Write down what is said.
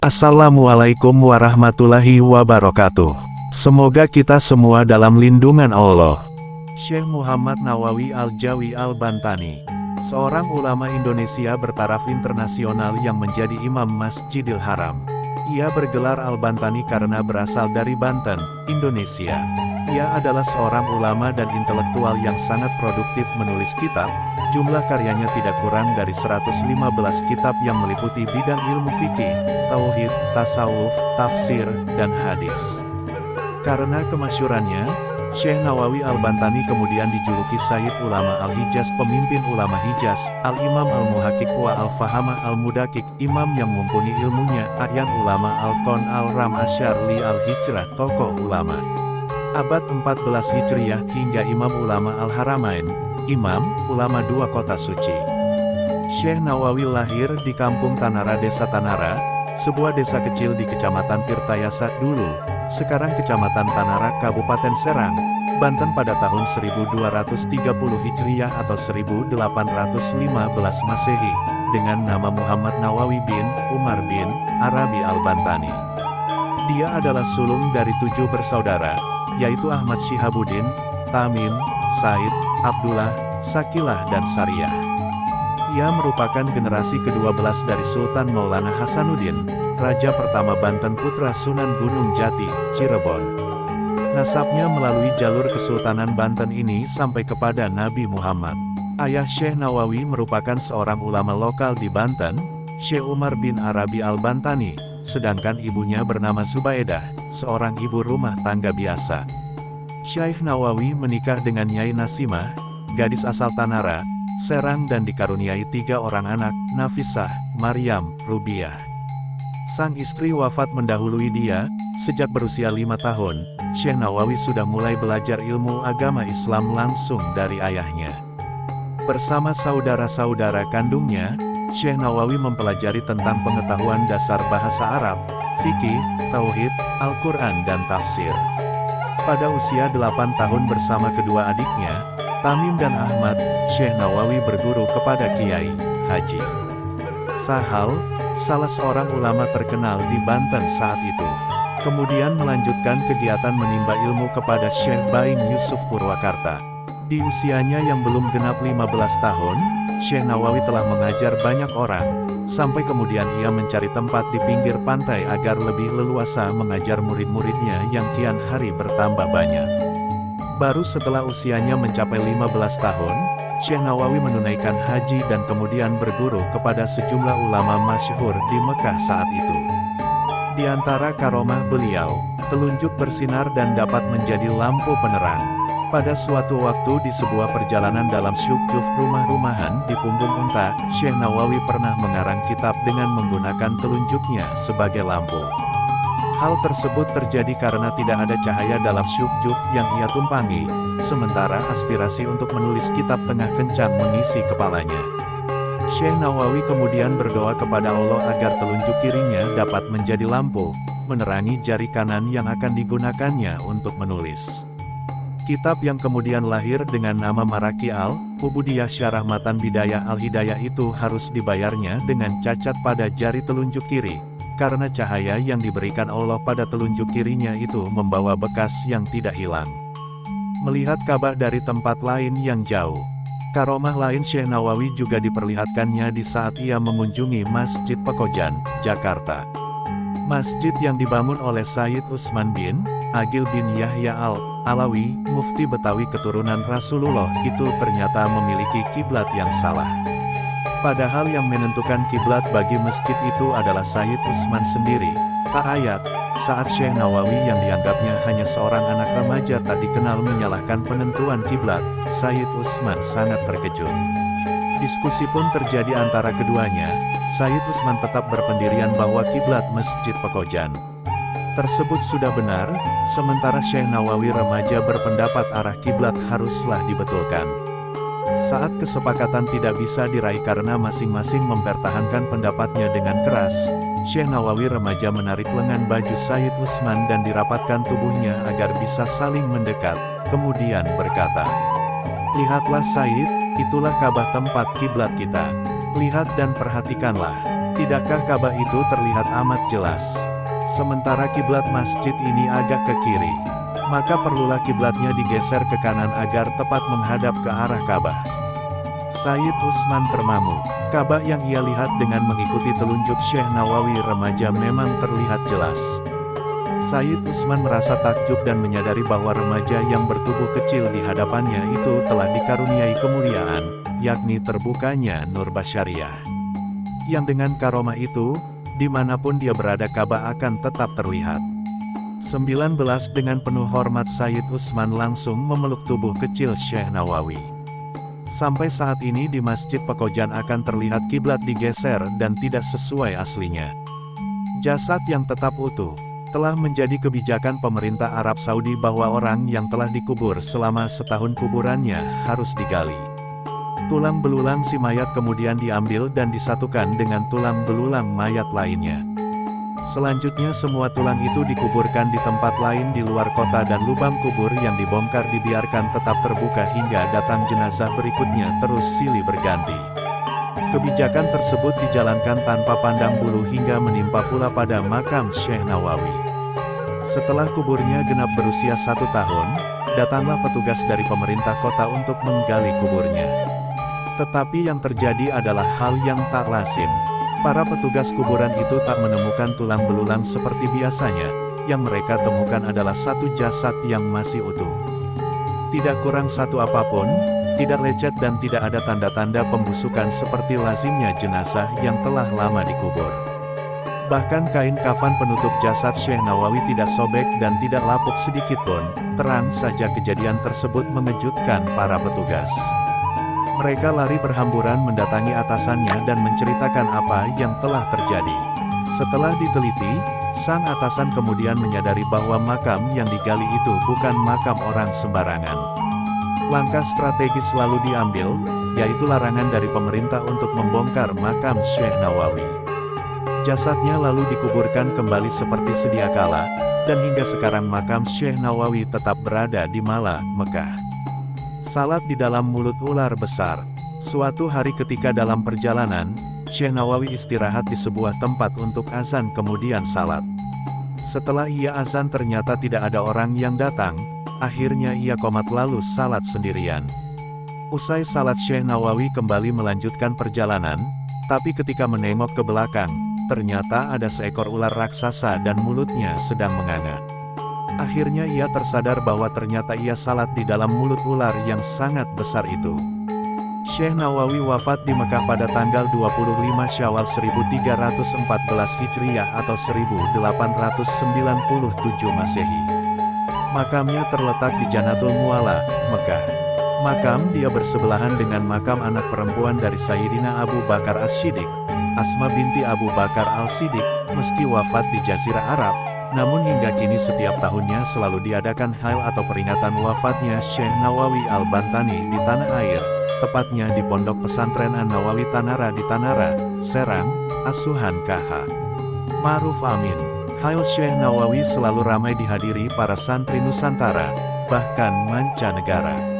Assalamualaikum warahmatullahi wabarakatuh. Semoga kita semua dalam lindungan Allah. Syekh Muhammad Nawawi Al-Jawi Al-Bantani, seorang ulama Indonesia bertaraf internasional yang menjadi imam Masjidil Haram. Ia bergelar Al-Bantani karena berasal dari Banten, Indonesia. Ia adalah seorang ulama dan intelektual yang sangat produktif menulis kitab. Jumlah karyanya tidak kurang dari 115 kitab yang meliputi bidang ilmu fikih, tauhid, tasawuf, tafsir, dan hadis. Karena kemasyhurannya, Syekh Nawawi Al-Bantani kemudian dijuluki Sayyid Ulama Al-Hijaz, pemimpin ulama Hijaz, Al-Imam Al-Muhaqqiq wa Al-Fahamah Al-Mudakik, imam yang mumpuni ilmunya, A'yan Ulama Al-Qon Al-Ram Asyarli Al-Hijrah, tokoh ulama abad 14 Hijriyah hingga imam ulama Al-Haramain, imam ulama dua kota suci. Syekh Nawawi lahir di Kampung Tanara, Desa Tanara, sebuah desa kecil di Kecamatan Tirtayasa dulu, sekarang Kecamatan Tanara, Kabupaten Serang, Banten pada tahun 1230 Hijriyah atau 1815 Masehi, dengan nama Muhammad Nawawi bin Umar bin Arabi Al-Bantani. Dia adalah sulung dari 7 bersaudara, yaitu Ahmad Syihabuddin, Tamim, Said, Abdullah, Sakilah dan Sariyah. Ia merupakan generasi ke-12 dari Sultan Maulana Hasanuddin, Raja pertama Banten putra Sunan Gunung Jati, Cirebon. Nasabnya melalui jalur Kesultanan Banten ini sampai kepada Nabi Muhammad. Ayah Syekh Nawawi merupakan seorang ulama lokal di Banten, Syekh Umar bin Arabi Al-Bantani, sedangkan ibunya bernama Zubaidah, seorang ibu rumah tangga biasa. Syekh Nawawi menikah dengan Nyai Nasimah, gadis asal Tanara, Serang dan dikaruniai 3 orang anak, Nafisah, Maryam, Rubiah. Sang istri wafat mendahului dia. Sejak berusia 5 tahun, Syekh Nawawi sudah mulai belajar ilmu agama Islam langsung dari ayahnya. Bersama saudara-saudara kandungnya, Syekh Nawawi mempelajari tentang pengetahuan dasar bahasa Arab, fikih, tauhid, Al-Quran dan tafsir. Pada usia 8 tahun bersama kedua adiknya, Tamim dan Ahmad, Syekh Nawawi berguru kepada Kiai Haji Sahal, salah seorang ulama terkenal di Banten saat itu. Kemudian melanjutkan kegiatan menimba ilmu kepada Syekh Baim Yusuf Purwakarta. Di usianya yang belum genap 15 tahun, Syekh Nawawi telah mengajar banyak orang, sampai kemudian ia mencari tempat di pinggir pantai agar lebih leluasa mengajar murid-muridnya yang kian hari bertambah banyak. Baru setelah usianya mencapai 15 tahun, Syekh Nawawi menunaikan haji dan kemudian berguru kepada sejumlah ulama masyhur di Mekah saat itu. Di antara karomah beliau, telunjuk bersinar dan dapat menjadi lampu penerang. Pada suatu waktu di sebuah perjalanan dalam syukjuf rumah-rumahan di punggung unta, Syekh Nawawi pernah mengarang kitab dengan menggunakan telunjuknya sebagai lampu. Hal tersebut terjadi karena tidak ada cahaya dalam syukjuf yang ia tumpangi, sementara aspirasi untuk menulis kitab tengah kencang mengisi kepalanya. Syekh Nawawi kemudian berdoa kepada Allah agar telunjuk kirinya dapat menjadi lampu, menerangi jari kanan yang akan digunakannya untuk menulis. Kitab yang kemudian lahir dengan nama Maraki Al-Ubudiyah Syarah Matan Bidayah Al-Hidayah itu harus dibayarnya dengan cacat pada jari telunjuk kiri, karena cahaya yang diberikan Allah pada telunjuk kirinya itu membawa bekas yang tidak hilang. Melihat Ka'bah dari tempat lain yang jauh. Karomah lain Syekh Nawawi juga diperlihatkannya di saat ia mengunjungi Masjid Pekojan, Jakarta. Masjid yang dibangun oleh Sayyid Utsman bin Agil bin Yahya Al-Alawi, mufti Betawi keturunan Rasulullah, itu ternyata memiliki kiblat yang salah. Padahal yang menentukan kiblat bagi masjid itu adalah Sayyid Utsman sendiri. Tak ayat, saat Syekh Nawawi yang dianggapnya hanya seorang anak remaja tak dikenal menyalahkan penentuan kiblat, Sayyid Utsman sangat terkejut. Diskusi pun terjadi antara keduanya. Sayyid Utsman tetap berpendirian bahwa kiblat Masjid Pekojan tersebut sudah benar, sementara Syekh Nawawi remaja berpendapat arah kiblat haruslah dibetulkan. Saat kesepakatan tidak bisa diraih karena masing-masing mempertahankan pendapatnya dengan keras, Syekh Nawawi remaja menarik lengan baju Sayyid Utsman dan dirapatkan tubuhnya agar bisa saling mendekat, kemudian berkata, "Lihatlah Sayyid, itulah Ka'bah tempat kiblat kita. Lihat dan perhatikanlah. Tidakkah Ka'bah itu terlihat amat jelas? Sementara kiblat masjid ini agak ke kiri, maka perlulah kiblatnya digeser ke kanan agar tepat menghadap ke arah Ka'bah. Sayyid Utsman termamu. Ka'bah yang ia lihat dengan mengikuti telunjuk Syekh Nawawi remaja memang terlihat jelas. Sayyid Utsman merasa takjub dan menyadari bahwa remaja yang bertubuh kecil di hadapannya itu telah dikaruniai kemuliaan, yakni terbukanya Nur Basyariah. Yang dengan karomah itu, dimanapun dia berada Ka'bah akan tetap terlihat. 19 Dengan penuh hormat Sayyid Utsman langsung memeluk tubuh kecil Syekh Nawawi. Sampai saat ini di Masjid Pekojan akan terlihat kiblat digeser dan tidak sesuai aslinya. Jasad yang tetap utuh telah menjadi kebijakan pemerintah Arab Saudi bahwa orang yang telah dikubur selama setahun kuburannya harus digali. Tulang belulang si mayat kemudian diambil dan disatukan dengan tulang belulang mayat lainnya. Selanjutnya semua tulang itu dikuburkan di tempat lain di luar kota dan lubang kubur yang dibongkar dibiarkan tetap terbuka hingga datang jenazah berikutnya terus silih berganti. Kebijakan tersebut dijalankan tanpa pandang bulu hingga menimpa pula pada makam Syekh Nawawi. Setelah kuburnya genap berusia 1 tahun, datanglah petugas dari pemerintah kota untuk menggali kuburnya. Tetapi yang terjadi adalah hal yang tak lazim. Para petugas kuburan itu tak menemukan tulang belulang seperti biasanya, yang mereka temukan adalah satu jasad yang masih utuh. Tidak kurang satu apapun, tidak lecet dan tidak ada tanda-tanda pembusukan seperti lazimnya jenazah yang telah lama dikubur. Bahkan kain kafan penutup jasad Syekh Nawawi tidak sobek dan tidak lapuk sedikitpun. Terang saja kejadian tersebut mengejutkan para petugas. Mereka lari berhamburan mendatangi atasannya dan menceritakan apa yang telah terjadi. Setelah diteliti, sang atasan kemudian menyadari bahwa makam yang digali itu bukan makam orang sembarangan. Langkah strategis selalu diambil, yaitu larangan dari pemerintah untuk membongkar makam Syekh Nawawi. Jasadnya lalu dikuburkan kembali seperti sedia kala, dan hingga sekarang makam Syekh Nawawi tetap berada di Mala, Mekah. Salat di dalam mulut ular besar. Suatu hari ketika dalam perjalanan, Syekh Nawawi istirahat di sebuah tempat untuk azan kemudian salat. Setelah ia azan ternyata tidak ada orang yang datang. Akhirnya ia komat lalu salat sendirian. Usai salat Syekh Nawawi kembali melanjutkan perjalanan, tapi ketika menengok ke belakang, ternyata ada seekor ular raksasa dan mulutnya sedang menganga. Akhirnya ia tersadar bahwa ternyata ia salat di dalam mulut ular yang sangat besar itu. Syekh Nawawi wafat di Mekah pada tanggal 25 Syawal 1314 Hijriah atau 1897 Masehi. Makamnya terletak di Janatul Mu'alla, Mekah. Makam dia bersebelahan dengan makam anak perempuan dari Sayyidina Abu Bakar As-Siddiq, Asma binti Abu Bakar Al-Siddiq. Meski wafat di Jazirah Arab, namun hingga kini setiap tahunnya selalu diadakan hail atau peringatan wafatnya Syekh Nawawi Al-Bantani di tanah air, tepatnya di Pondok Pesantren An-Nawawi Tanara di Tanara, Serang, Asuhan KH. Ma'ruf Amin. Hail Syekh Nawawi selalu ramai dihadiri para santri Nusantara, bahkan mancanegara.